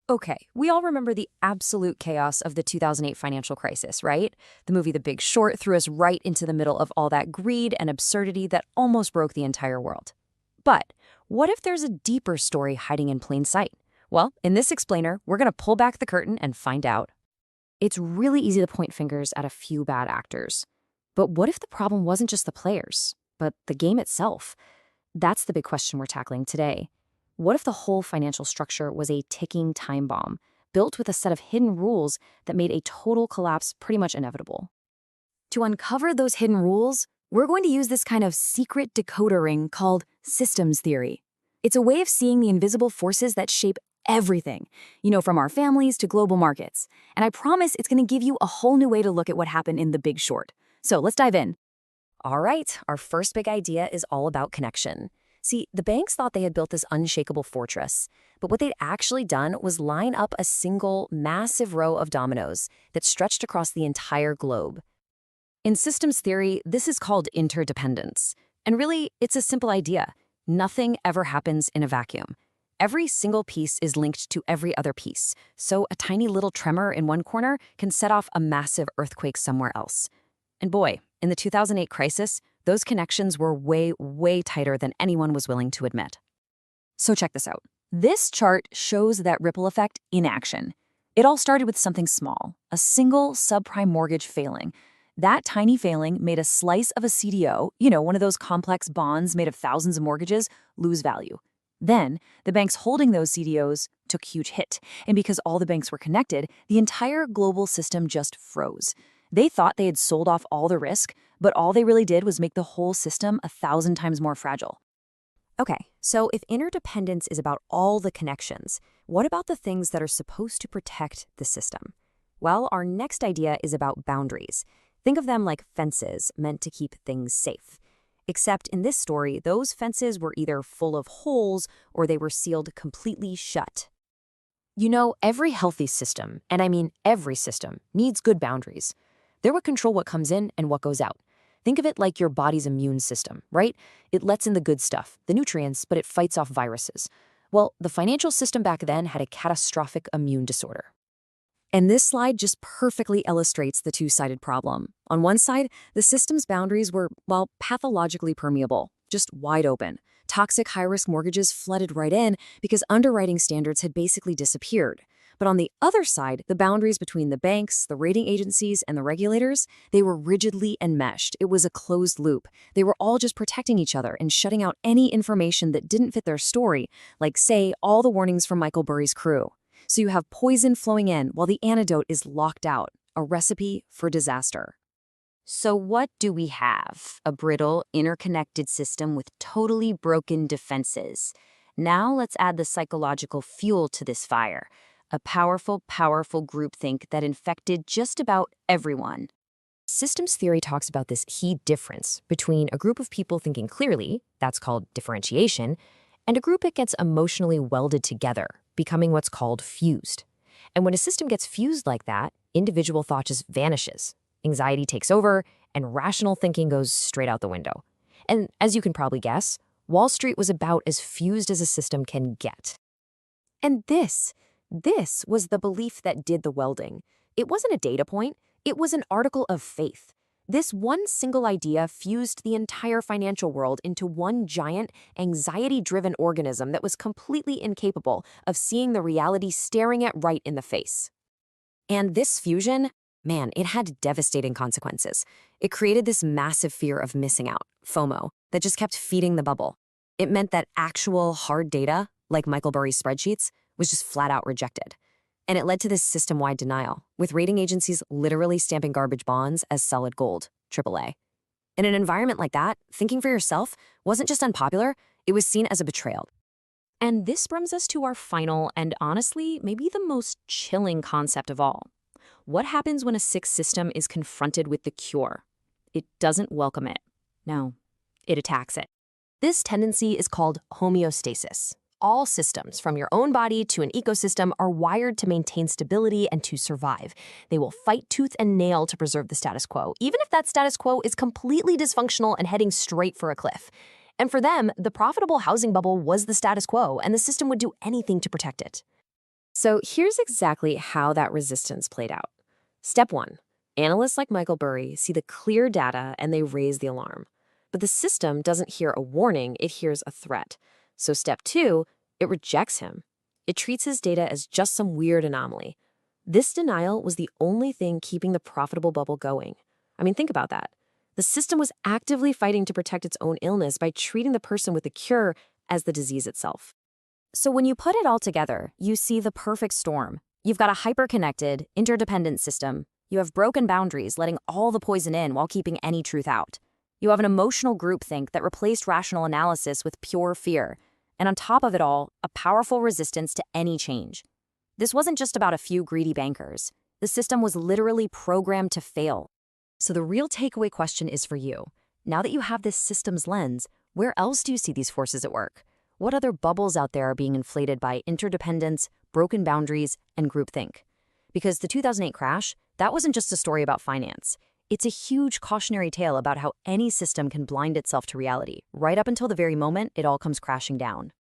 Okay, we all remember the absolute chaos of the 2008 financial crisis, right? The movie The Big Short threw us right into the middle of all that greed and absurdity that almost broke the entire world. But what if there's a deeper story hiding in plain sight? Well, in this explainer, we're going to pull back the curtain and find out. It's really easy to point fingers at a few bad actors. But what if the problem wasn't just the players, but the game itself? That's the big question we're tackling today. What if the whole financial structure was a ticking time bomb, built with a set of hidden rules that made a total collapse pretty much inevitable? To uncover those hidden rules, we're going to use this kind of secret decoder ring called systems theory. It's a way of seeing the invisible forces that shape everything, from our families to global markets. And I promise it's going to give you a whole new way to look at what happened in The Big Short. So let's dive in. All right, our first big idea is all about connection. See, the banks thought they had built this unshakable fortress, but what they'd actually done was line up a single, massive row of dominoes that stretched across the entire globe. In systems theory, this is called interdependence. And really, it's a simple idea. Nothing ever happens in a vacuum. Every single piece is linked to every other piece, so a tiny little tremor in one corner can set off a massive earthquake somewhere else. And boy, in the 2008 crisis, those connections were way, way tighter than anyone was willing to admit. So check this out. This chart shows that ripple effect in action. It all started with something small, a single subprime mortgage failing. That tiny failing made a slice of a CDO, one of those complex bonds made of thousands of mortgages, lose value. Then, the banks holding those CDOs took huge hit, and because all the banks were connected, the entire global system just froze. They thought they had sold off all the risk, but all they really did was make the whole system 1,000 times more fragile. Okay, so if interdependence is about all the connections, what about the things that are supposed to protect the system? Well, our next idea is about boundaries. Think of them like fences meant to keep things safe. Except in this story, those fences were either full of holes or they were sealed completely shut. Every healthy system, and I mean every system, needs good boundaries. They're what control what comes in and what goes out. Think of it like your body's immune system, right? It lets in the good stuff, the nutrients, but it fights off viruses. Well, the financial system back then had a catastrophic immune disorder. And this slide just perfectly illustrates the two-sided problem. On one side, the system's boundaries were, pathologically permeable, just wide open. Toxic high-risk mortgages flooded right in because underwriting standards had basically disappeared. But on the other side, the boundaries between the banks, the rating agencies, and the regulators, they were rigidly enmeshed. It was a closed loop. They were all just protecting each other and shutting out any information that didn't fit their story, like, say, all the warnings from Michael Burry's crew. So you have poison flowing in while the antidote is locked out, a recipe for disaster. So what do we have? A brittle, interconnected system with totally broken defenses. Now let's add the psychological fuel to this fire. A powerful, powerful groupthink that infected just about everyone. Systems theory talks about this key difference between a group of people thinking clearly, that's called differentiation, and a group that gets emotionally welded together, becoming what's called fused. And when a system gets fused like that, individual thought just vanishes. Anxiety takes over, and rational thinking goes straight out the window. And as you can probably guess, Wall Street was about as fused as a system can get. And this was the belief that did the welding. It wasn't a data point, it was an article of faith. This one single idea fused the entire financial world into one giant, anxiety-driven organism that was completely incapable of seeing the reality staring it right in the face. And this fusion, man, it had devastating consequences. It created this massive fear of missing out, FOMO, that just kept feeding the bubble. It meant that actual hard data, like Michael Burry's spreadsheets, was just flat out rejected. And it led to this system-wide denial, with rating agencies literally stamping garbage bonds as solid gold, AAA. In an environment like that, thinking for yourself wasn't just unpopular, it was seen as a betrayal. And this brings us to our final and honestly, maybe the most chilling concept of all. What happens when a sick system is confronted with the cure? It doesn't welcome it. No, it attacks it. This tendency is called homeostasis. All systems, from your own body to an ecosystem, are wired to maintain stability and to survive. They will fight tooth and nail to preserve the status quo, even if that status quo is completely dysfunctional and heading straight for a cliff. And for them, the profitable housing bubble was the status quo, and the system would do anything to protect it. So here's exactly how that resistance played out. Step 1. Analysts like Michael Burry see the clear data and they raise the alarm. But the system doesn't hear a warning, it hears a threat. So step 2, it rejects him. It treats his data as just some weird anomaly. This denial was the only thing keeping the profitable bubble going. I mean, think about that. The system was actively fighting to protect its own illness by treating the person with the cure as the disease itself. So when you put it all together, you see the perfect storm. You've got a hyper-connected, interdependent system. You have broken boundaries, letting all the poison in while keeping any truth out. You have an emotional groupthink that replaced rational analysis with pure fear. And on top of it all, a powerful resistance to any change. This wasn't just about a few greedy bankers. The system was literally programmed to fail. So the real takeaway question is for you. Now that you have this systems lens, where else do you see these forces at work? What other bubbles out there are being inflated by interdependence, broken boundaries, and groupthink? Because the 2008 crash, that wasn't just a story about finance. It's a huge cautionary tale about how any system can blind itself to reality, right up until the very moment it all comes crashing down.